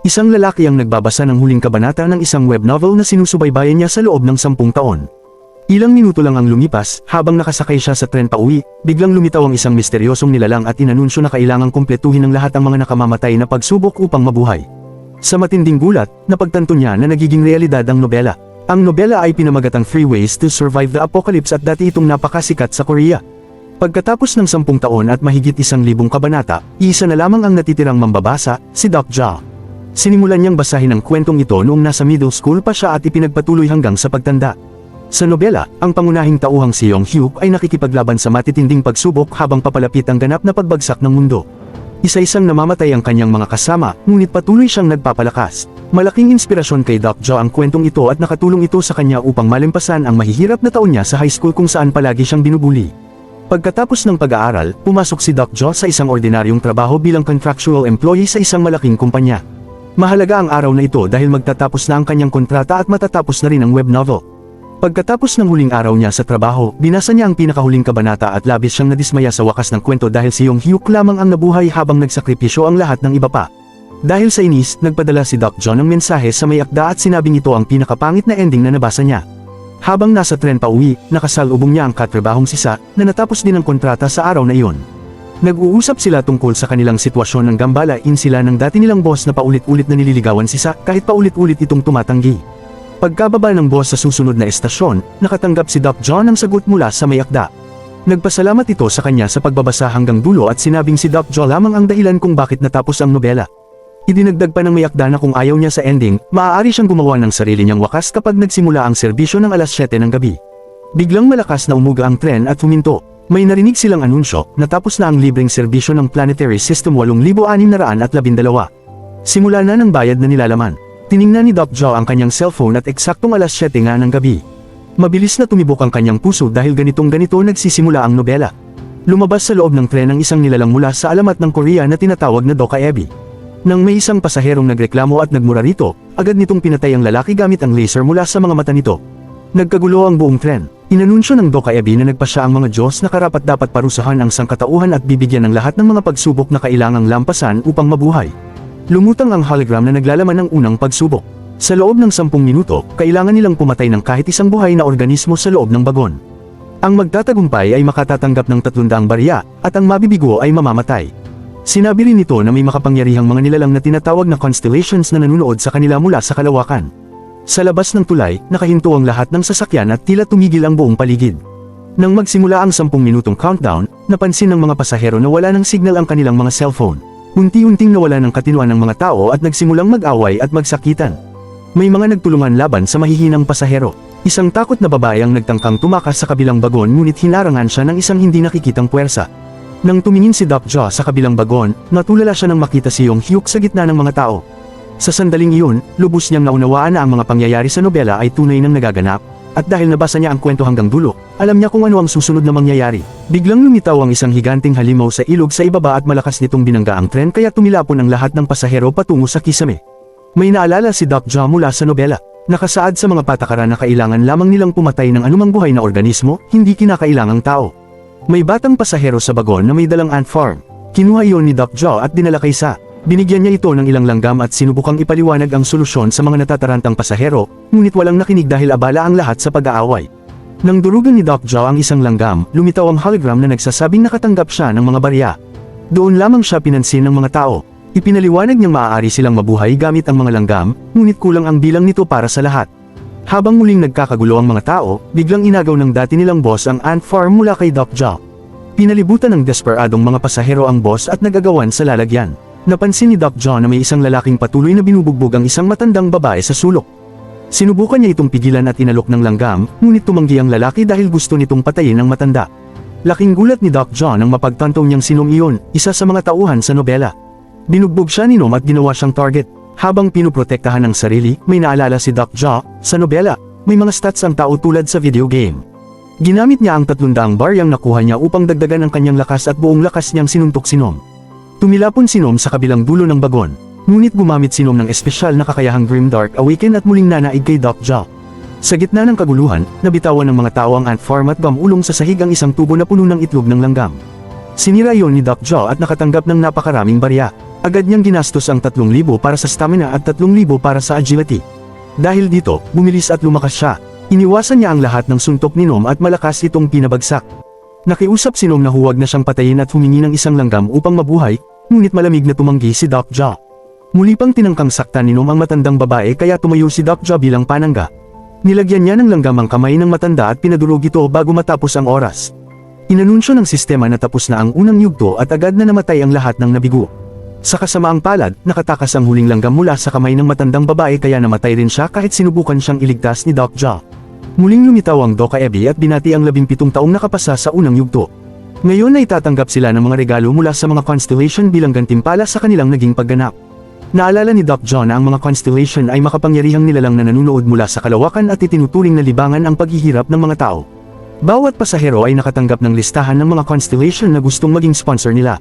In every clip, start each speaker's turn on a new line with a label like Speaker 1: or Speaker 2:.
Speaker 1: Isang lalaki ang nagbabasa ng huling kabanata ng isang web novel na sinusubaybayan niya sa loob ng 10 taon. Ilang minuto lang ang lumipas, habang nakasakay siya sa tren pauwi, biglang lumitaw ang isang misteryosong nilalang at inanunsyo na kailangang kumpletuhin ng lahat ang mga nakamamatay na pagsubok upang mabuhay. Sa matinding gulat, napagtanto niya na nagiging realidad ang nobela. Ang nobela ay pinamagatang 3 Ways to Survive the Apocalypse at dati itong napakasikat sa Korea. Pagkatapos ng 10 taon at mahigit 1,000 kabanata, isa na lamang ang natitirang mambabasa, si Doc Ja. Sinimulan niyang basahin ang kwentong ito noong nasa middle school pa siya at ipinagpatuloy hanggang sa pagtanda. Sa nobela, ang pangunahing tauhang si Yong Hyuk ay nakikipaglaban sa matitinding pagsubok habang papalapit ang ganap na pagbagsak ng mundo. Isa-isang namamatay ang kanyang mga kasama, ngunit patuloy siyang nagpapalakas. Malaking inspirasyon kay Doc Ja ang kwentong ito at nakatulong ito sa kanya upang malimpasan ang mahihirap na taon niya sa high school kung saan palagi siyang binubuli. Pagkatapos ng pag-aaral, pumasok si Doc Ja sa isang ordinaryong trabaho bilang contractual employee sa isang malaking kumpanya. Mahalaga ang araw na ito dahil magtatapos na ang kanyang kontrata at matatapos na rin ang web novel. Pagkatapos ng huling araw niya sa trabaho, binasa niya ang pinakahuling kabanata at labis siyang nadismaya sa wakas ng kwento dahil si Yong Hyuk lamang ang nabuhay habang nagsakripisyo ang lahat ng iba pa. Dahil sa inis, nagpadala si Doc Ja ng mensahe sa may akda at sinabing ito ang pinakapangit na ending na nabasa niya. Habang nasa tren pauwi, nakasalubong niya ang katrabahong si Sa, na natapos din ang kontrata sa araw na iyon. Nag-uusap sila tungkol sa kanilang sitwasyon ng gambalain sila ng dati nilang boss na paulit-ulit na nililigawan si Sa kahit paulit-ulit itong tumatanggi. Pagkababa ng boss sa susunod na estasyon, nakatanggap si Doc Ja ng sagot mula sa may akda. Nagpasalamat ito sa kanya sa pagbabasa hanggang dulo at sinabing si Doc Ja lamang ang dahilan kung bakit natapos ang nobela. Idinagdag pa ng may akda na kung ayaw niya sa ending, maaari siyang gumawa ng sarili niyang wakas kapag nagsimula ang serbisyo ng alas 7 ng gabi. Biglang malakas na umuga ang tren at huminto. May narinig silang anunsyo, natapos na ang libreng serbisyo ng Planetary System 8,612. Simula na ng bayad na nilalaman. Tiningnan ni Doc Ja ang kanyang cellphone at eksaktong alas 7 nga ng gabi. Mabilis na tumibok ang kanyang puso dahil ganitong-ganito nagsisimula ang nobela. Lumabas sa loob ng tren ang isang nilalang mula sa alamat ng Korea na tinatawag na Dokaebi. Nang may isang pasaherong nagreklamo at nagmura rito, agad nitong pinatay ang lalaki gamit ang laser mula sa mga mata nito. Nagkagulo ang buong tren. Inanunsyo ng Dokaebi na nagpasya ang mga Diyos na karapat-dapat parusahan ang sangkatauhan at bibigyan ng lahat ng mga pagsubok na kailangang lampasan upang mabuhay. Lumutang ang hologram na naglalaman ng unang pagsubok. Sa loob ng 10 minuto, kailangan nilang pumatay ng kahit isang buhay na organismo sa loob ng bagon. Ang magtatagumpay ay makatatanggap ng 300 barya, at ang mabibigo ay mamamatay. Sinabi rin nito na may makapangyarihang mga nilalang na tinatawag na constellations na nanunood sa kanila mula sa kalawakan. Sa labas ng tulay, nakahinto ang lahat ng sasakyan at tila tumigil ang buong paligid. Nang magsimula ang 10 minutong countdown, napansin ng mga pasahero na wala ng signal ang kanilang mga cellphone. Unti-unting nawala ng katinuan ng mga tao at nagsimulang mag-away at magsakitan. May mga nagtulungan laban sa mahihinang pasahero. Isang takot na babae ang nagtangkang tumakas sa kabilang bagon ngunit hinarangan siya ng isang hindi nakikitang puwersa. Nang tumingin si Doc Ja sa kabilang bagon, natulala siya nang makita si Yong Hyuk sa gitna ng mga tao. Sa sandaling iyon, lubos niyang naunawaan na ang mga pangyayari sa nobela ay tunay nang nagaganap, at dahil nabasa niya ang kwento hanggang dulo, alam niya kung ano ang susunod na mangyayari. Biglang lumitaw ang isang higanting halimaw sa ilog sa ibaba at malakas nitong binangga ang tren kaya tumilapon ang lahat ng pasahero patungo sa kisame. May naalala si Doc Ja mula sa nobela. Nakasaad sa mga patakaran na kailangan lamang nilang pumatay ng anumang buhay na organismo, hindi kinakailangang tao. May batang pasahero sa bagon na may dalang ant farm. Kinuha iyon ni Doc Ja at dinala kay Sa. Binigyan niya ito ng ilang langgam at sinubukang ipaliwanag ang solusyon sa mga natatarantang pasahero, ngunit walang nakinig dahil abala ang lahat sa pag-aaway. Nang durugan ni Doc Ja ang isang langgam, lumitaw ang hologram na nagsasabing nakatanggap siya ng mga barya. Doon lamang siya pinansin ng mga tao. Ipinaliwanag niyang maaari silang mabuhay gamit ang mga langgam, ngunit kulang ang bilang nito para sa lahat. Habang muling nagkakagulo ang mga tao, biglang inagaw ng dati nilang boss ang ant farm mula kay Doc Ja. Pinalibutan ng desperadong mga pasahero ang boss at nagagawan sa lalagyan. Napansin ni Doc Ja na may isang lalaking patuloy na binubugbog ang isang matandang babae sa sulok. Sinubukan niya itong pigilan at inalok ng langgam, ngunit tumanggi ang lalaki dahil gusto nitong patayin ang matanda. Laking gulat ni Doc Ja nang mapagtanto niyang sinong iyon, isa sa mga tauhan sa nobela. Binugbog siya ni Nom at ginawa siyang target. Habang pinuprotektahan ng sarili, may naalala si Doc Ja, sa nobela, may mga stats ang tao tulad sa video game. Ginamit niya ang 300 baryang nakuha niya upang dagdagan ang kanyang lakas at buong lakas niyang sinuntok si Nom. Tumilapon si Nom sa kabilang dulo ng bagon, ngunit gumamit si Nom ng espesyal na kakayahang Grimdark Awaken at muling nanaig kay Doc Ja. Sa gitna ng kaguluhan, nabitawan ng mga tao ang ant farm at bamulong sa sahig ang isang tubo na puno ng itlog ng langgam. Sinira iyon ni Doc Ja at nakatanggap ng napakaraming barya. Agad niyang ginastos ang 3,000 para sa stamina at 3,000 para sa agility. Dahil dito, bumilis at lumakas siya. Iniwasan niya ang lahat ng suntok ni Nom at malakas itong pinabagsak. Nakiusap si Nom na huwag na siyang patayin at humingi ng isang langgam upang mabuhay, ngunit malamig na tumanggi si Doc Joe. Muli pang tinangkang saktan ni Nom ang matandang babae kaya tumayo si Doc Joe bilang panangga. Nilagyan niya ng langgam ang kamay ng matanda at pinadurog ito bago matapos ang oras. Inanunsyo ng sistema na tapos na ang unang yugto at agad na namatay ang lahat ng nabigo. Sa kasamaang palad, nakatakas ang huling langgam mula sa kamay ng matandang babae kaya namatay rin siya kahit sinubukan siyang iligtas ni Doc Joe. Muling lumitaw ang Dokaebi at binati ang 17 taong nakapasa sa unang yugto. Ngayon ay tatanggap sila ng mga regalo mula sa mga constellation bilang gantimpala sa kanilang naging pagganap. Naalala ni Doc Joe na ang mga constellation ay makapangyarihang nilalang na nanunood mula sa kalawakan at itinuturing na libangan ang paghihirap ng mga tao. Bawat pasahero ay nakatanggap ng listahan ng mga constellation na gustong maging sponsor nila.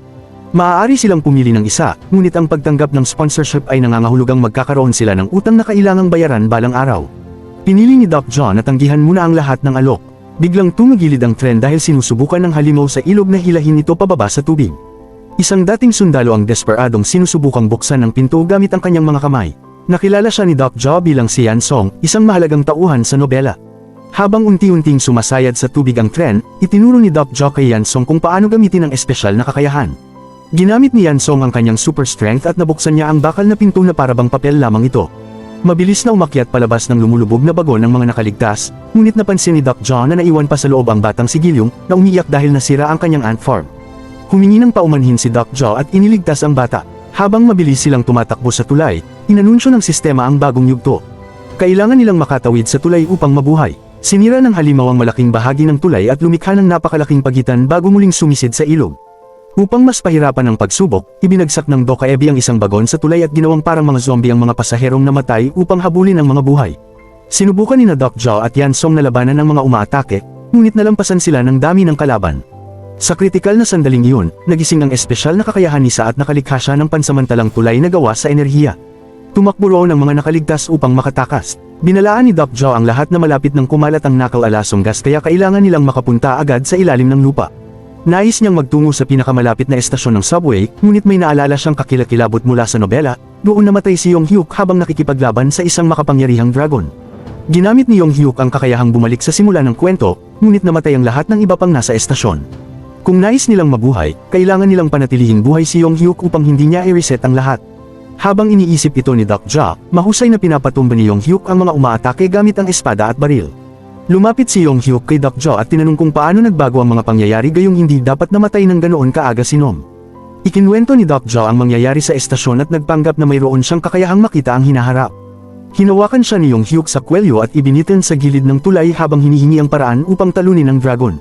Speaker 1: Maaari silang pumili ng isa, ngunit ang pagtanggap ng sponsorship ay nangangahulugang magkakaroon sila ng utang na kailangang bayaran balang araw. Pinili ni Doc Joe na tanggihan muna ang lahat ng alok. Biglang tumigilid ang tren dahil sinusubukan ng halimaw sa ilog na hilahin ito pababa sa tubig. Isang dating sundalo ang desperadong sinusubukang buksan ng pinto gamit ang kanyang mga kamay. Nakilala siya ni Doc Joe bilang si Yan Song, isang mahalagang tauhan sa nobela. Habang unti-unting sumasayad sa tubig ang tren, itinuro ni Doc Joe kay Yan Song kung paano gamitin ang espesyal na kakayahan. Ginamit ni Yan Song ang kanyang super strength at nabuksan niya ang bakal na pinto na parabang papel lamang ito. Mabilis na umakyat palabas ng lumulubog na bagon ng mga nakaligtas, ngunit napansin ni Doc Joe na naiwan pa sa loob ang batang si Gilyong na umiyak dahil nasira ang kanyang ant farm. Humingi ng paumanhin si Doc Joe at iniligtas ang bata. Habang mabilis silang tumatakbo sa tulay, inanunsyo ng sistema ang bagong yugto. Kailangan nilang makatawid sa tulay upang mabuhay. Sinira ng halimaw ang malaking bahagi ng tulay at lumikha ng napakalaking pagitan bago muling sumisid sa ilog. Upang mas pahirapan ang pagsubok, ibinagsak ng Dokaebi ang isang bagon sa tulay at ginawang parang mga zombie ang mga pasaherong namatay upang habulin ang mga buhay. Sinubukan ni Doc Joe at Yan Song na labanan ang mga umaatake, ngunit nalampasan sila ng dami ng kalaban. Sa kritikal na sandaling iyon, nagising ang espesyal na kakayahan ni Sa at nakalikha siya ng pansamantalang tulay na gawa sa enerhiya. Tumakbo roon ang mga nakaligtas upang makatakas. Binalaan ni Doc Joe ang lahat na malapit ng kumalat ang nakal-alasong gas kaya kailangan nilang makapunta agad sa ilalim ng lupa. Nais niyang magtungo sa pinakamalapit na estasyon ng subway, ngunit may naalala siyang kakilakilabot mula sa nobela, doon namatay si Yong Hyuk habang nakikipaglaban sa isang makapangyarihang dragon. Ginamit ni Yong Hyuk ang kakayahang bumalik sa simula ng kwento, ngunit namatay ang lahat ng iba pang nasa estasyon. Kung nais nilang mabuhay, kailangan nilang panatilihing buhay si Yong Hyuk upang hindi niya i-reset ang lahat. Habang iniisip ito ni Doc Joe, mahusay na pinapatumba ni Yong Hyuk ang mga umaatake gamit ang espada at baril. Lumapit si Yong Hyuk kay Doc Joe at tinanong kung paano nagbago ang mga pangyayari gayong hindi dapat namatay ng ganoon kaaga si Nom. Ikinwento ni Doc Joe ang mangyayari sa estasyon at nagpanggap na mayroon siyang kakayahang makita ang hinaharap. Hinawakan siya ni Yong Hyuk sa kwelyo at ibinitin sa gilid ng tulay habang hinihingi ang paraan upang talunin ang dragon.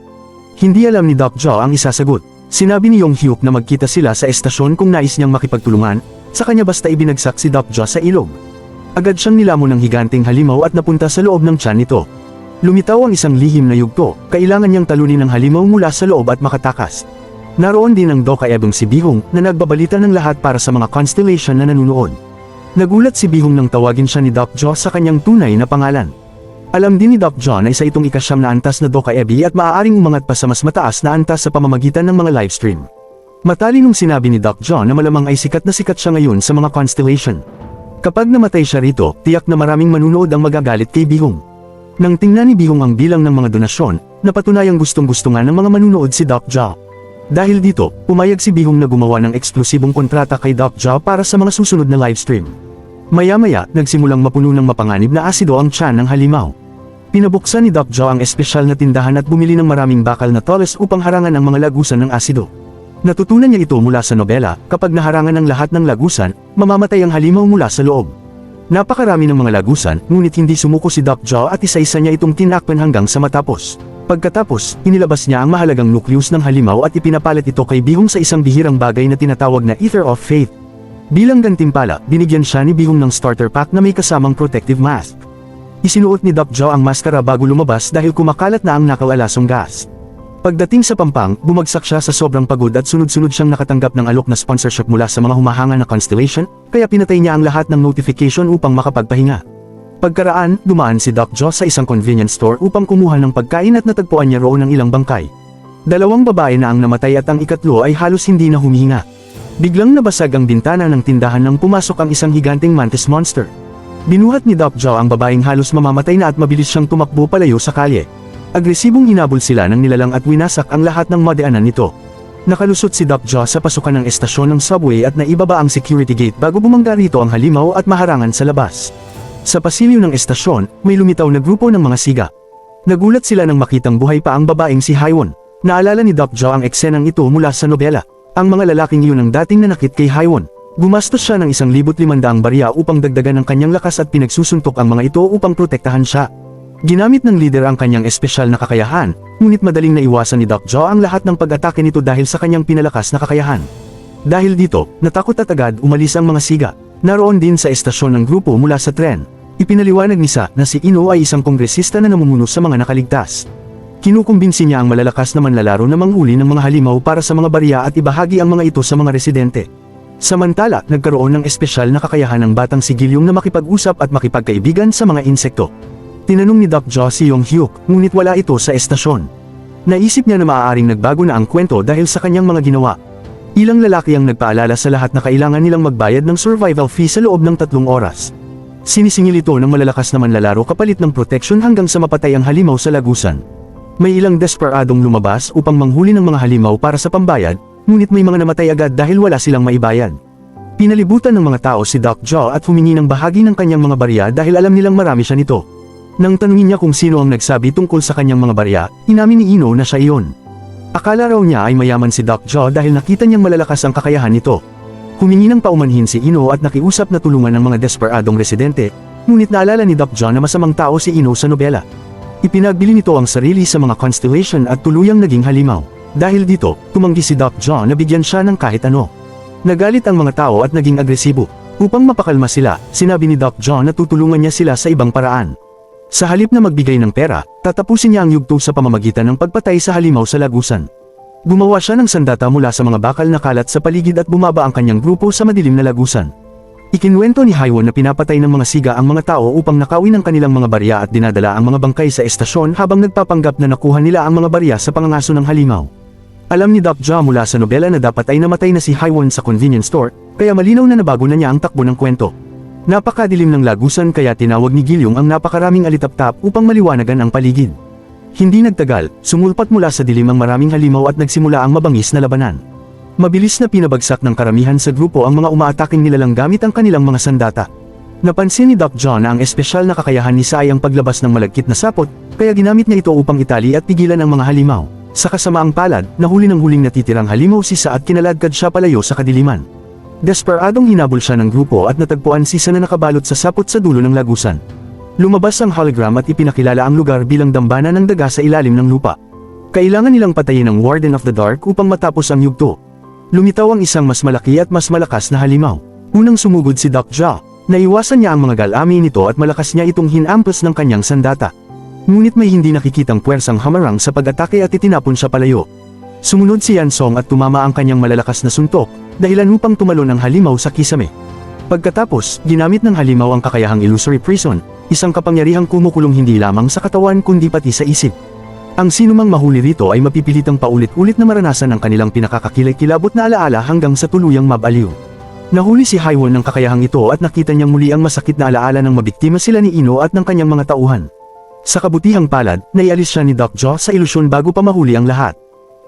Speaker 1: Hindi alam ni Doc Joe ang isasagot. Sinabi ni Yong Hyuk na magkita sila sa estasyon kung nais niyang makipagtulungan, sa kanya basta ibinagsak si Doc Joe sa ilog. Agad siyang nilamon ng higanting halimaw at napunta sa loob ng tiyan nito. Lumitaw ang isang lihim na yugto, kailangan niyang talunin ang halimaw mula sa loob at makatakas. Naroon din ang Dokaebong si Bihong na nagbabalita ng lahat para sa mga constellation na nanunood. Nagulat si Bihong nang tawagin siya ni Doc Joe sa kanyang tunay na pangalan. Alam din ni Doc Joe na isa itong ikasyam na antas na Dokaebi at maaaring umangat pa sa mas mataas na antas sa pamamagitan ng mga livestream. Matalinong sinabi ni Doc Joe na malamang ay sikat na sikat siya ngayon sa mga constellation. Kapag namatay siya rito, tiyak na maraming manunood ang magagalit kay Bihong. Nang tingnan ni Bihong ang bilang ng mga donasyon, napatunayang gustong-gusto nga ng mga manunood si Doc Joe. Dahil dito, pumayag si Bihong na gumawa ng eksklusibong kontrata kay Doc Joe para sa mga susunod na livestream. Maya-maya, nagsimulang mapuno ng mapanganib na asido ang tiyan ng halimaw. Pinabuksan ni Doc Joe ang espesyal na tindahan at bumili ng maraming bakal na toles upang harangan ang mga lagusan ng asido. Natutunan niya ito mula sa nobela, kapag naharangan ang lahat ng lagusan, mamamatay ang halimaw mula sa loob. Napakarami ng mga lagusan, ngunit hindi sumuko si Doc Joe at isa-isa niya itong tinakpan hanggang sa matapos. Pagkatapos, inilabas niya ang mahalagang nucleus ng halimaw at ipinapalit ito kay Bihong sa isang bihirang bagay na tinatawag na Ether of Faith. Bilang gantimpala, binigyan siya ni Bihong ng starter pack na may kasamang protective mask. Isinuot ni Doc Joe ang maskara bago lumabas dahil kumakalat na ang nakalalasong gas. Pagdating sa pampang, bumagsak siya sa sobrang pagod at sunod-sunod siyang nakatanggap ng alok na sponsorship mula sa mga humahanga na constellation, kaya pinatay niya ang lahat ng notification upang makapagpahinga. Pagkaraan, dumaan si Doc Joe sa isang convenience store upang kumuha ng pagkain at natagpuan niya roon ang ilang bangkay. Dalawang babae na ang namatay at ang ikatlo ay halos hindi na humihinga. Biglang nabasag ang bintana ng tindahan nang pumasok ang isang higanteng mantis monster. Binuhat ni Doc Joe ang babaeng halos mamamatay na at mabilis siyang tumakbo palayo sa kalye. Agresibong hinabol sila ng nilalang at winasak ang lahat ng madaanan nito. Nakalusot si Doc Joe sa pasukan ng estasyon ng subway at naibaba ang security gate bago bumangga rito ang halimaw at maharangan sa labas. Sa pasilyo ng estasyon, may lumitaw na grupo ng mga siga. Nagulat sila nang makitang buhay pa ang babaeng si Haiwon. Naalala ni Doc Joe ang eksenang ito mula sa nobela. Ang mga lalaking iyon ang dating nanakit kay Haiwon. Gumastos siya ng 1,500 barya upang dagdagan ang kanyang lakas at pinagsusuntok ang mga ito upang protektahan siya. Ginamit ng leader ang kanyang espesyal na kakayahan, ngunit madaling naiwasan ni Doc Joe ang lahat ng pag-atake nito dahil sa kanyang pinalakas na kakayahan. Dahil dito, natakot at agad umalis ang mga siga. Naroon din sa estasyon ng grupo mula sa tren. Ipinaliwanag ni Sa na si Ino ay isang kongresista na namumuno sa mga nakaligtas. Kinukumbinsi niya ang malalakas na manlalaro na manghuli ng mga halimaw para sa mga barya at ibahagi ang mga ito sa mga residente. Samantala, nagkaroon ng espesyal na kakayahan ng batang si Gilyong na makipag-usap at makipagkaibigan sa mga insekto. Tinanong ni Doc Joe si Yong Hyuk, ngunit wala ito sa estasyon. Naisip niya na maaaring nagbago na ang kwento dahil sa kanyang mga ginawa. Ilang lalaki ang nagpaalala sa lahat na kailangan nilang magbayad ng survival fee sa loob ng 3 oras. Sinisingil ito ng malalakas na manlalaro kapalit ng proteksyon hanggang sa mapatay ang halimaw sa lagusan. May ilang desperadong lumabas upang manghuli ng mga halimaw para sa pambayad, ngunit may mga namatay agad dahil wala silang maibayad. Pinalibutan ng mga tao si Doc Joe at humingi ng bahagi ng kanyang mga barya dahil alam nilang marami siya nito. Nang tanungin niya kung sino ang nagsabi tungkol sa kanyang mga barya, inamin ni Ino na siya iyon. Akala raw niya ay mayaman si Doc Joe dahil nakita niyang malalakas ang kakayahan nito. Humingi ng paumanhin si Ino at nakiusap na tulungan ng mga desperadong residente, ngunit naalala ni Doc Joe na masamang tao si Ino sa nobela. Ipinagbili nito ang sarili sa mga constellation at tuluyang naging halimaw. Dahil dito, tumanggi si Doc Joe na bigyan siya ng kahit ano. Nagalit ang mga tao at naging agresibo. Upang mapakalma sila, sinabi ni Doc Joe na tutulungan niya sila sa ibang paraan. Sa halip na magbigay ng pera, tatapusin niya ang yugto sa pamamagitan ng pagpatay sa halimaw sa lagusan. Gumawa siya ng sandata mula sa mga bakal na kalat sa paligid at bumaba ang kanyang grupo sa madilim na lagusan. Ikinwento ni Haiwon na pinapatay ng mga siga ang mga tao upang nakawin ang kanilang mga barya at dinadala ang mga bangkay sa estasyon habang nagpapanggap na nakuha nila ang mga barya sa pangangaso ng halimaw. Alam ni Doc Joe mula sa nobela na dapat ay namatay na si Haiwon sa convenience store, kaya malinaw na nabago na niya ang takbo ng kwento. Napakadilim ng lagusan kaya tinawag ni Gilyong ang napakaraming alitaptap upang maliwanagan ang paligid. Hindi nagtagal, sumulpat mula sa dilim ang maraming halimaw at nagsimula ang mabangis na labanan. Mabilis na pinabagsak ng karamihan sa grupo ang mga umaataking nilalang gamit ang kanilang mga sandata. Napansin ni Doc Joe na ang espesyal na kakayahan ni Sa ay ang paglabas ng malagkit na sapot, kaya ginamit niya ito upang itali at pigilan ang mga halimaw. Sa kasamaang palad, nahuli ng huling natitirang halimaw si Sa at kinaladkad siya palayo sa kadiliman. Desperadong hinabol siya ng grupo at natagpuan si Sa na nakabalot sa sapot sa dulo ng lagusan. Lumabas ang hologram at ipinakilala ang lugar bilang dambana ng daga sa ilalim ng lupa. Kailangan nilang patayin ang Warden of the Dark upang matapos ang yugto. Lumitaw ang isang mas malaki at mas malakas na halimaw. Unang sumugod si Doc Joe. Naiwasan niya ang mga galami nito at malakas niya itong hinampas ng kanyang sandata. Ngunit may hindi nakikitang puwersang hamarang sa pag-atake at itinapon siya palayo. Sumunod si Yansong at tumama ang kanyang malalakas na suntok, dahilan upang tumalon ang halimaw sa kisame. Pagkatapos, ginamit ng halimaw ang kakayahang illusory prison, isang kapangyarihang kumukulong hindi lamang sa katawan kundi pati sa isip. Ang sinumang mahuli rito ay mapipilitang paulit-ulit na maranasan ang kanilang pinakakakilay-kilabot na alaala hanggang sa tuluyang mabaliw. Nahuli si Haiwon ng kakayahang ito at nakita niyang muli ang masakit na alaala ng mabiktima sila ni Ino at ng kanyang mga tauhan. Sa kabutihang palad, naialis siya ni Doc Joe sa ilusyon bago pa mahuli ang lahat.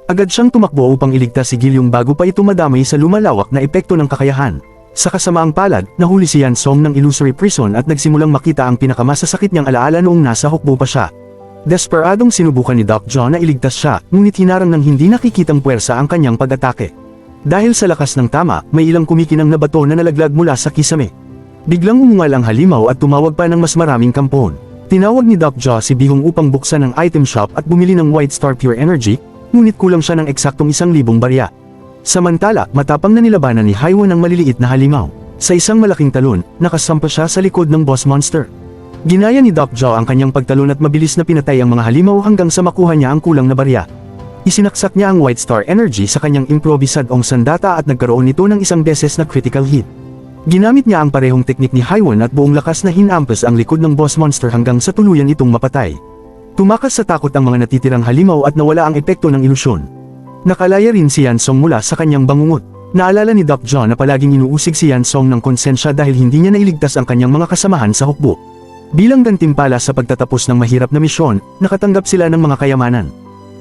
Speaker 1: Agad siyang tumakbo upang iligtas si Gilyong bago pa ito madamay sa lumalawak na epekto ng kakayahan. Sa kasamaang palad, nahuli si Yansong ng illusory prison at nagsimulang makita ang pinakamasasakit niyang alaala noong nasa hukbo pa siya. Desperadong sinubukan ni Doc Joe na iligtas siya, ngunit hinarang ng hindi nakikitang puwersa ang kanyang pag-atake. Dahil sa lakas ng tama, may ilang kumikinang na bato na nalaglag mula sa kisame. Biglang umungal ang halimaw at tumawag pa ng mas maraming kampon. Tinawag ni Doc Joe si Bihong upang buksan ang item shop at bumili ng White Star Pure Energy, ngunit kulang siya ng eksaktong 1,000 barya. Samantala, matapang na nilabanan ni Haiwon ang maliliit na halimaw. Sa isang malaking talon, nakasampa siya sa likod ng boss monster. Ginaya ni Doc Joe ang kanyang pagtalon at mabilis na pinatay ang mga halimaw hanggang sa makuha niya ang kulang na barya. Isinaksak niya ang White Star Energy sa kanyang improvisadong sandata at nagkaroon nito ng isang beses na critical hit. Ginamit niya ang parehong teknik ni Haiwon at buong lakas na hinampas ang likod ng boss monster hanggang sa tuluyan itong mapatay. Tumakas sa takot ang mga natitirang halimaw at nawala ang epekto ng ilusyon. Nakalaya rin si Yansong mula sa kanyang bangungot. Naalala ni Doc John na palaging inuusig si Yan Song ng konsensya dahil hindi niya nailigtas ang kanyang mga kasamahan sa hukbo. Bilang gantimpala sa pagtatapos ng mahirap na misyon, nakatanggap sila ng mga kayamanan.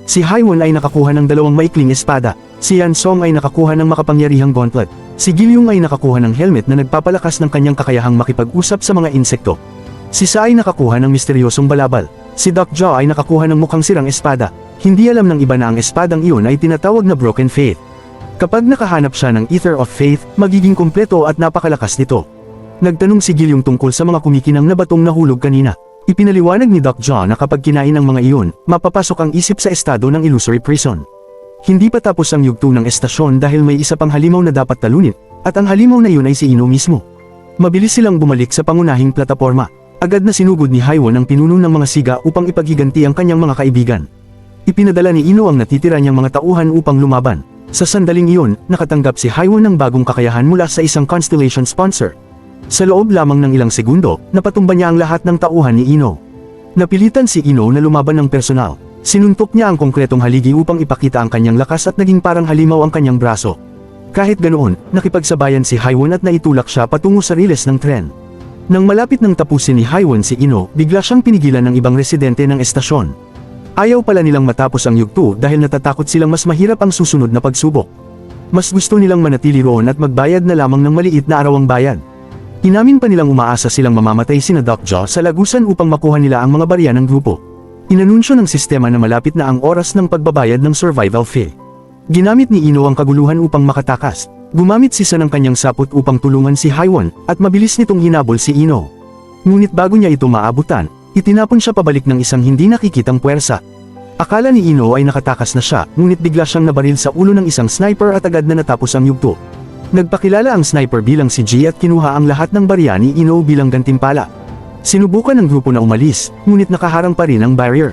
Speaker 1: Si Haiwon ay nakakuha ng 2 maikling espada, si Yan Song ay nakakuha ng makapangyarihang gauntlet, si Gilyong ay nakakuha ng helmet na nagpapalakas ng kanyang kakayahang makipag-usap sa mga insekto. Si Sa ay nakakuha ng misteryosong balabal, si Doc Jo ay nakakuha ng mukhang sirang espada, hindi alam ng iba na ang espadang iyon ay tinatawag na Broken Faith. Kapag nakahanap siya ng Ether of Faith, magiging kumpleto at napakalakas nito. Nagtanong si Gilyong tungkol sa mga kumikinang na batong nahulog kanina. Ipinaliwanag ni Doc John na kapag kinain ang mga iyon, mapapasok ang isip sa estado ng illusory prison. Hindi pa tapos ang yugto ng estasyon dahil may isa pang halimaw na dapat talunin, at ang halimaw na iyon ay si Ino mismo. Mabilis silang bumalik sa pangunahing plataporma. Agad na sinugod ni Haiwon ang pinuno ng mga siga upang ipaghiganti ang kanyang mga kaibigan. Ipinadala ni Ino ang natitira niyang mga tauhan upang lumaban. Sa sandaling iyon, nakatanggap si Haiwon ng bagong kakayahan mula sa isang constellation sponsor. Sa loob lamang ng ilang segundo, napatumba niya ang lahat ng tauhan ni Ino. Napilitan si Ino na lumaban ng personal. Sinuntok niya ang konkretong haligi upang ipakita ang kanyang lakas at naging parang halimaw ang kanyang braso. Kahit ganoon, nakipagsabayan si Haiwon at naitulak siya patungo sa riles ng tren. Nang malapit nang tapusin ni Haiwon si Ino, bigla siyang pinigilan ng ibang residente ng estasyon. Ayaw pala nilang matapos ang yugto dahil natatakot silang mas mahirap ang susunod na pagsubok. Mas gusto nilang manatili roon at magbayad na lamang ng maliit na arawang bayad. Inamin pa nilang umaasa silang mamamatay sina Doc Jo sa lagusan upang makuha nila ang mga barya ng grupo. Inanunsyo ng sistema na malapit na ang oras ng pagbabayad ng survival fee. Ginamit ni Ino ang kaguluhan upang makatakas. Gumamit si Sa ng kanyang sapot upang tulungan si Haiwon, at mabilis nitong hinabol si Ino. Ngunit bago niya ito maabutan, itinapon siya pabalik ng isang hindi nakikitang puwersa. Akala ni Ino ay nakatakas na siya, ngunit bigla siyang nabaril sa ulo ng isang sniper at agad na natapos ang yugto. Nagpakilala ang sniper bilang si G at kinuha ang lahat ng barya ni Ino bilang gantimpala. Sinubukan ng grupo na umalis, ngunit nakaharang pa rin ang barrier.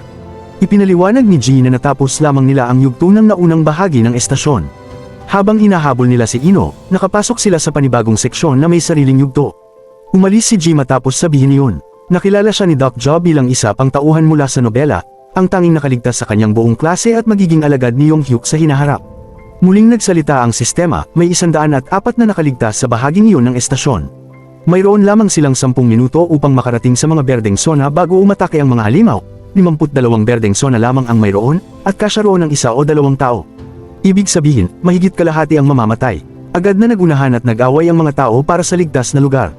Speaker 1: Ipinaliwanag ni G na natapos lamang nila ang yugto ng naunang bahagi ng estasyon. Habang hinahabol nila si Ino, nakapasok sila sa panibagong seksyon na may sariling yugto. Umalis si G matapos sabihin iyon. Nakilala siya ni Doc Jo bilang isa pang tauhan mula sa nobela, ang tanging nakaligtas sa kanyang buong klase at magiging alagad ni Yong Hyuk sa hinaharap. Muling nagsalita ang sistema, may 104 na nakaligtas sa bahaging iyon ng estasyon. Mayroon lamang silang 10 minuto upang makarating sa mga berdeng zona bago umatake ang mga halimaw. 52 berdeng zona lamang ang mayroon, at kasya roon ng 1 o 2 tao. Ibig sabihin, mahigit kalahati ang mamamatay. Agad na nagunahan at nag-away ang mga tao para sa ligtas na lugar.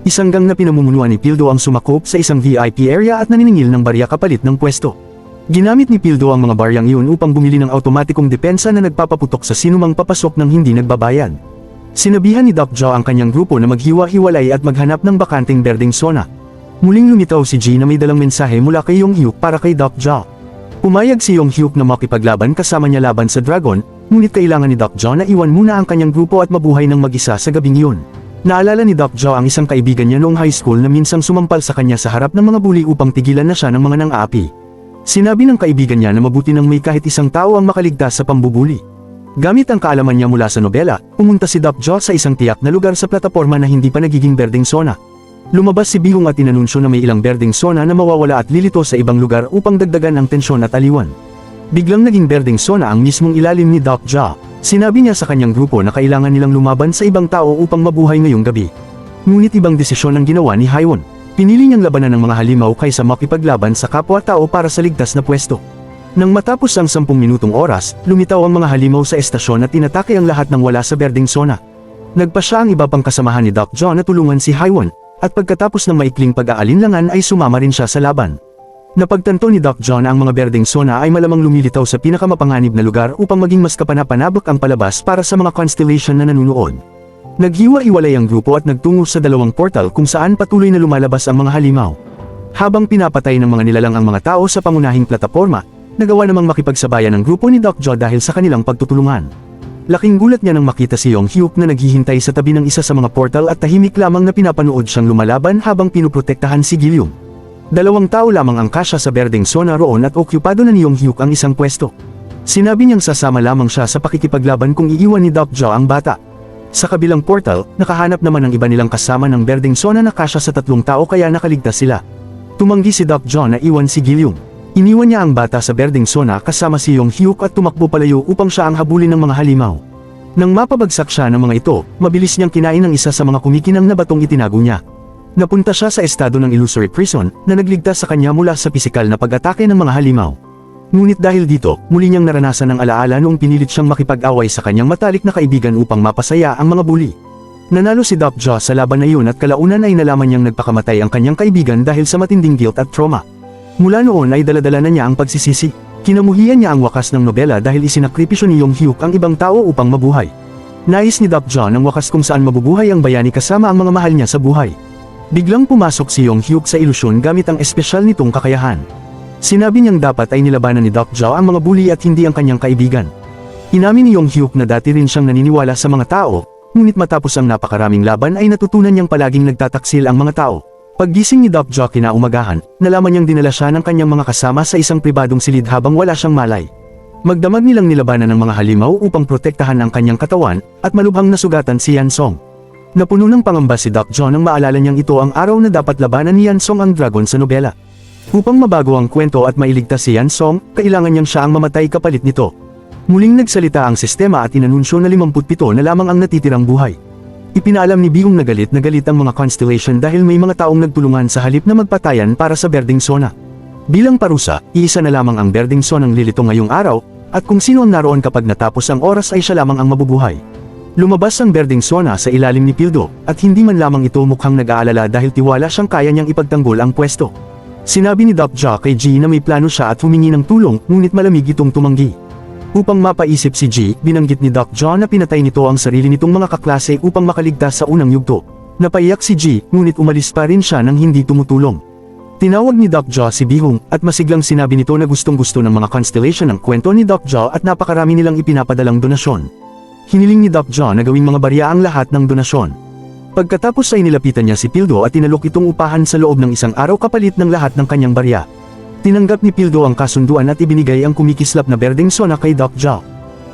Speaker 1: Isang gang na pinamumunuan ni Pildo ang sumakop sa isang VIP area at naniningil ng barya kapalit ng pwesto. Ginamit ni Pildo ang mga baryang iyon upang bumili ng automatikong depensa na nagpapaputok sa sinumang papasok ng hindi nagbabayad. Sinabihan ni Doc Jo ang kanyang grupo na maghiwa-hiwalay at maghanap ng bakanting berdeng zona. Muling lumitaw si G na may dalang mensahe mula kay Yong Hyuk para kay Doc Jo. Pumayag si Yong Hyuk na makipaglaban kasama niya laban sa Dragon, ngunit kailangan ni Doc Jo na iwan muna ang kanyang grupo at mabuhay ng mag-isa sa gabing iyon. Naalala ni Doc Jo ang isang kaibigan niya noong high school na minsang sumampal sa kanya sa harap ng mga bully upang tigilan na siya ng mga nang-aapi. Sinabi ng kaibigan niya na mabuti nang may kahit isang tao ang makaligtas sa pambubuli. Gamit ang kaalaman niya mula sa nobela, pumunta si Doc Jo sa isang tiyak na lugar sa plataporma na hindi pa nagiging berdeng zona. Lumabas si Bihong at inanunsyo na may ilang berdeng zona na mawawala at lilito sa ibang lugar upang dagdagan ang tensyon at aliwan. Biglang naging berdeng zona ang mismong ilalim ni Doc Jo. Sinabi niya sa kanyang grupo na kailangan nilang lumaban sa ibang tao upang mabuhay ngayong gabi. Ngunit ibang desisyon ang ginawa ni Haiwon. Pinili niyang labanan ng mga halimaw kaysa makipaglaban sa kapwa-tao para sa ligtas na pwesto. Nang matapos ang 10 minutong oras, lumitaw ang mga halimaw sa estasyon at inatake ang lahat ng wala sa berdeng zona. Nagpa siya ang iba pang kasamahan ni Doc Jo na tulungan si Haiwon, at pagkatapos ng maikling pag-aalinlangan ay sumama rin siya sa laban. Napagtanto ni Doc Jo na ang mga berdeng zona ay malamang lumilitaw sa pinakamapanganib na lugar upang maging mas kapanapanabak ang palabas para sa mga constellation na nanunood. Naghiwa-iwalay ang grupo at nagtungo sa 2 portal kung saan patuloy na lumalabas ang mga halimaw. Habang pinapatay ng mga nilalang ang mga tao sa pangunahing plataporma, nagawa namang makipagsabayan ang grupo ni Doc Jo dahil sa kanilang pagtutulungan. Laking gulat niya nang makita si Yong Hyuk na naghihintay sa tabi ng isa sa mga portal at tahimik lamang na pinapanood siyang lumalaban habang pinuprotektahan si Gilyong. 2 tao lamang ang kasya sa berdeng zona roon at okupado na ni Yong Hyuk ang isang pwesto. Sinabi niyang sasama lamang siya sa pakikipaglaban kung iiwan ni Doc Jo ang bata. Sa kabilang portal, nakahanap naman ang iba nilang kasama ng berdeng zona na kasya sa 3 tao kaya nakaligtas sila. Tumanggi si Doc Jo na iwan si Gilyong. Iniwan niya ang bata sa berdeng zona kasama si Yong Hyuk at tumakbo palayo upang siya ang habulin ng mga halimaw. Nang mapabagsak siya ng mga ito, mabilis niyang kinain ng isa sa mga kumikinang na batong itinago niya. Napunta siya sa estado ng illusory prison na nagligtas sa kanya mula sa pisikal na pag-atake ng mga halimaw. Ngunit dahil dito, muli niyang naranasan ng alaala noong pinilit siyang makipag-away sa kanyang matalik na kaibigan upang mapasaya ang mga bully. Nanalo si Doc Joe sa laban na iyon at kalaunan ay nalaman niyang nagpakamatay ang kanyang kaibigan dahil sa matinding guilt at trauma. Mula noon ay daladala na niya ang pagsisisi. Kinamuhian niya ang wakas ng nobela dahil isinakripisyo ni Yong Hyuk ang ibang tao upang mabuhay. Nais ni Doc Joe ang wakas kung saan mabubuhay ang bayani kasama ang mga mahal niya sa buhay. Biglang pumasok si Yong Hyuk sa ilusyon gamit ang espesyal nitong kakayahan. Sinabi niyang dapat ay nilabanan ni Doc Joe ang mga bully at hindi ang kanyang kaibigan. Inamin ni Yong Hyuk na dati rin siyang naniniwala sa mga tao, ngunit matapos ang napakaraming laban ay natutunan niyang palaging nagtataksil ang mga tao. Paggising ni Doc Joe kinaumagahan, nalaman niyang dinala siya ng kanyang mga kasama sa isang pribadong silid habang wala siyang malay. Magdamag nilang nilabanan ng mga halimaw upang protektahan ang kanyang katawan, at malubhang nasugatan si Yansong. Napuno ng pangamba si Doc Joe nang maalala niyang ito ang araw na dapat labanan ni Yansong ang dragon sa nobela. Upang mabago ang kwento at mailigtas si Yansong, kailangan niyang siya ang mamatay kapalit nito. Muling nagsalita ang sistema at inanunsyo na 57 na lamang ang natitirang buhay. Ipinaalam ni Bihong na galit ang mga constellation dahil may mga taong nagtulungan sa halip na magpatayan para sa berdeng sona. Bilang parusa, iisa na lamang ang berdeng sonang lilito ngayong araw, at kung sino ang naroon kapag natapos ang oras ay siya lamang ang mabubuhay. Lumabas ang berdeng sona sa ilalim ni Pildo, at hindi man lamang ito mukhang nag-aalala dahil tiwala siyang kaya niyang ipagtanggol ang pwesto. Sinabi ni Doc Joe kay G na may plano siya at humingi ng tulong, ngunit malamig itong tumanggi. Upang mapaisip si G, binanggit ni Doc Joe na pinatay nito ang sarili nitong mga kaklase upang makaligtas sa unang yugto. Napaiyak si G, ngunit umalis pa rin siya nang hindi tumutulong. Tinawag ni Doc Joe si Bihong, at masiglang sinabi nito na gustong-gusto ng mga constellation ang kwento ni Doc Joe at napakarami nilang ipinapadalang donasyon. Hiniling ni Doc Joe na gawing mga barya ang lahat ng donasyon. Pagkatapos ay nilapitan niya si Pildo at tinalok itong upahan sa loob ng isang araw kapalit ng lahat ng kanyang barya. Tinanggap ni Pildo ang kasunduan at ibinigay ang kumikislap na berdeng sona kay Doc Joe.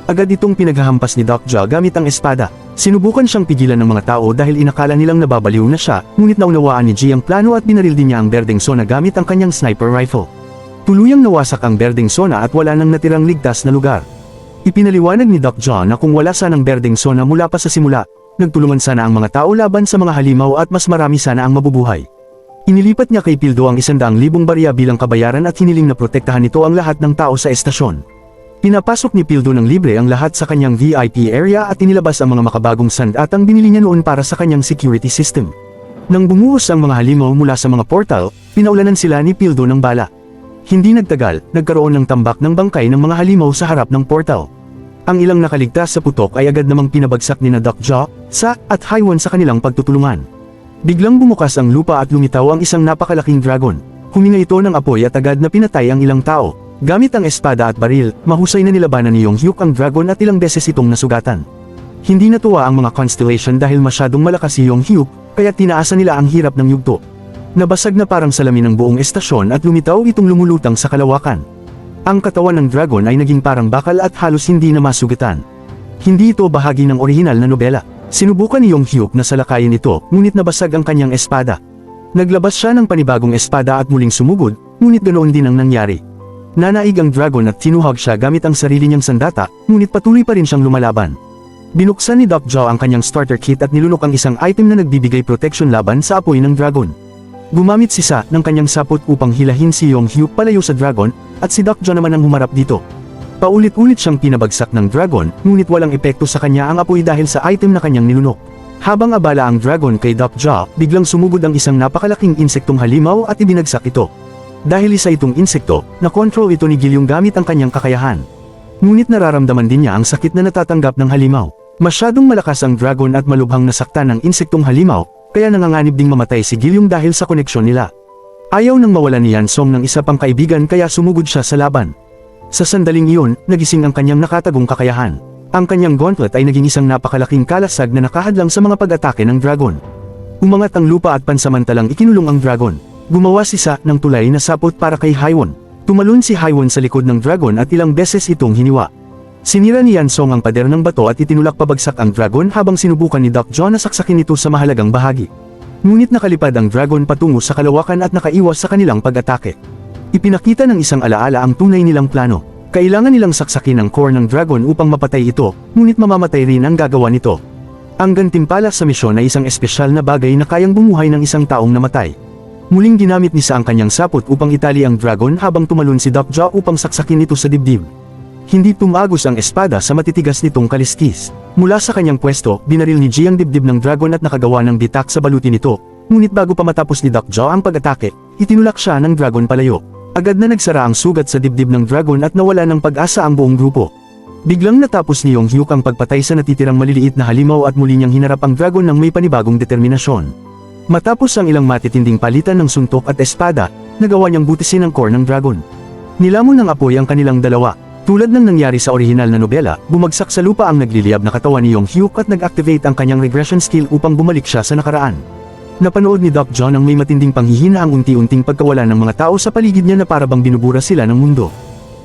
Speaker 1: Agad itong pinaghahampas ni Doc Joe gamit ang espada. Sinubukan siyang pigilan ng mga tao dahil inakala nilang nababaliw na siya, ngunit naunawaan ni G ang plano at binaril din niya ang berdeng sona gamit ang kanyang sniper rifle. Tuluyang nawasak ang berdeng sona at wala nang natirang ligtas na lugar. Ipinaliwanag ni Doc Joe na kung wala sanang berdeng sona mula pa sa simula, nagtulungan sana ang mga tao laban sa mga halimaw at mas marami sana ang mabubuhay. Inilipat niya kay Pildo ang 100,000 barya bilang kabayaran at hiniling na protektahan nito ang lahat ng tao sa estasyon. Pinapasok ni Pildo ng libre ang lahat sa kanyang VIP area at inilabas ang mga makabagong sandatang binili niya noon para sa kanyang security system. Nang bumuhos ang mga halimaw mula sa mga portal, pinaulanan sila ni Pildo ng bala. Hindi nagtagal, nagkaroon ng tambak ng bangkay ng mga halimaw sa harap ng portal. Ang ilang nakaligtas sa putok ay agad namang pinabagsak ni na Doc Joe, Sa, at Haiwan sa kanilang pagtutulungan. Biglang bumukas ang lupa at lumitaw ang isang napakalaking dragon. Huminga ito ng apoy at agad na pinatay ang ilang tao. Gamit ang espada at baril, mahusay na nilabanan ni Yong Hyuk ang dragon at ilang beses itong nasugatan. Hindi natuwa ang mga constellation dahil masyadong malakas si Yong Hyuk, kaya tinaasan nila ang hirap ng yugto. Nabasag na parang salamin ng buong estasyon at lumitaw itong lumulutang sa kalawakan. Ang katawan ng dragon ay naging parang bakal at halos hindi na masugatan. Hindi ito bahagi ng orihinal na nobela. Sinubukan ni Yong Hyuk na salakayin ito, ngunit nabasag ang kanyang espada. Naglabas siya ng panibagong espada at muling sumugod, ngunit ganoon din ang nangyari. Nanaig ang dragon at tinuhag siya gamit ang sarili niyang sandata, ngunit patuloy pa rin siyang lumalaban. Binuksan ni Doc Joe ang kanyang starter kit at nilunok ang isang item na nagbibigay protection laban sa apoy ng dragon. Gumamit si Sa ng kanyang sapot upang hilahin si Yong Hyuk palayo sa dragon, at si Doc Joe naman ang humarap dito. Paulit-ulit siyang pinabagsak ng dragon, ngunit walang epekto sa kanya ang apoy dahil sa item na kanyang nilunok. Habang abala ang dragon kay Doc Joe, biglang sumugod ang isang napakalaking insektong halimaw at ibinagsak ito. Dahil isa itong insekto, na-control ito ni Gilyong gamit ang kanyang kakayahan. Ngunit nararamdaman din niya ang sakit na natatanggap ng halimaw. Masyadong malakas ang dragon at malubhang nasaktan ng insektong halimaw, kaya nanganganib ding mamatay si Gilyong dahil sa koneksyon nila. Ayaw nang mawalan ni Yansong ng isa pang kaibigan kaya sumugod siya sa laban. Sa sandaling iyon, nagising ang kanyang nakatagong kakayahan. Ang kanyang gauntlet ay naging isang napakalaking kalasag na nakahadlang sa mga pag-atake ng dragon. Umangat ang lupa at pansamantalang ikinulong ang dragon. Gumawa si Sa ng tulay na sapot para kay Haiwan. Tumalon si Haiwan sa likod ng dragon at ilang beses itong hiniwa. Sinira ni Yansong ang pader ng bato at itinulak pabagsak ang dragon habang sinubukan ni Doc Joe na saksakin ito sa mahalagang bahagi. Ngunit nakalipad ang dragon patungo sa kalawakan at nakaiwas sa kanilang pag-atake. Ipinakita ng isang alaala ang tunay nilang plano. Kailangan nilang saksakin ang core ng dragon upang mapatay ito, ngunit mamamatay rin ang gagawa nito. Ang gantimpala sa misyon ay isang espesyal na bagay na kayang bumuhay ng isang taong namatay. Muling ginamit ni Sa ang kanyang sapot upang itali ang dragon habang tumalon si Dokja upang saksakin ito sa dibdib. Hindi tumagos ang espada sa matitigas nitong kaliskis. Mula sa kanyang pwesto, binaril ni Ji ang dibdib ng dragon at nakagawa ng bitak sa baluti nito, ngunit bago pa matapos ni Dokja ang pag-atake, itinulak siya ng dragon palayo. Agad na nagsara ang sugat sa dibdib ng dragon at nawala ng pag-asa ang buong grupo. Biglang natapos ni Yong-hyuk ang pagpatay sa natitirang maliliit na halimaw at muli niyang hinarap ang dragon ng may panibagong determinasyon. Matapos ang ilang matitinding palitan ng suntok at espada, nagawa niyang butisin ang core ng dragon. Nilamon ng apoy ang kanilang dalawa. Tulad ng nangyari sa orihinal na nobela, bumagsak sa lupa ang nagliliyab na katawan ni Yong-hyuk at nag-activate ang kanyang regression skill upang bumalik siya sa nakaraan. Napanood ni Doc John ang may matinding panghihina ang unti-unting pagkawala ng mga tao sa paligid niya na parabang binubura sila ng mundo.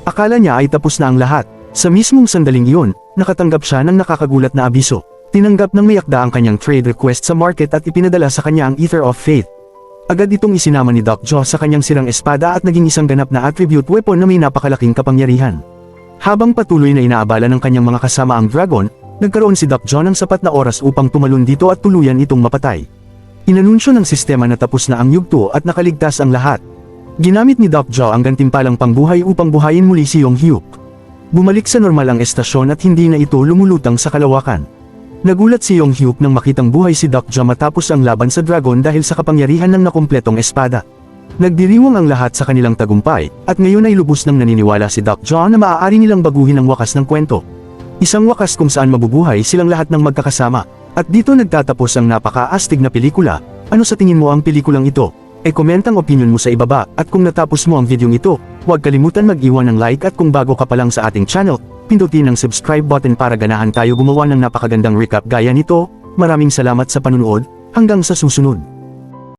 Speaker 1: Akala niya ay tapos na ang lahat. Sa mismong sandaling iyon, nakatanggap siya ng nakakagulat na abiso. Tinanggap ng mayakda ang kanyang trade request sa market at ipinadala sa kanya ang Ether of Faith. Agad itong isinama ni Doc John sa kanyang sirang espada at naging isang ganap na attribute weapon na may napakalaking kapangyarihan. Habang patuloy na inaabala ng kanyang mga kasama ang dragon, nagkaroon si Doc John ng sapat na oras upang tumalon dito at tuluyan itong mapatay. Inanunsyo ng sistema na tapos na ang yugto at nakaligtas ang lahat. Ginamit ni Doc John ang gantimpalang pangbuhay upang buhayin muli si Yong-hyuk. Bumalik sa normal ang estasyon at hindi na ito lumulutang sa kalawakan. Nagulat si Yong-hyuk nang makitang buhay si Doc John matapos ang laban sa dragon dahil sa kapangyarihan ng nakumpletong espada. Nagdiriwang ang lahat sa kanilang tagumpay, at ngayon ay lubos nang naniniwala si Doc John na maaari nilang baguhin ang wakas ng kwento. Isang wakas kung saan mabubuhay silang lahat ng magkakasama. At dito nagtatapos ang napaka-astig na pelikula. Ano sa tingin mo ang pelikulang ito? E-comment ang opinion mo sa ibaba, at kung natapos mo ang videong ito, huwag kalimutan mag-iwan ng like at kung bago ka pa lang sa ating channel, pindutin ang subscribe button para ganahan tayo gumawa ng napakagandang recap gaya nito. Maraming salamat sa panunood, hanggang sa susunod.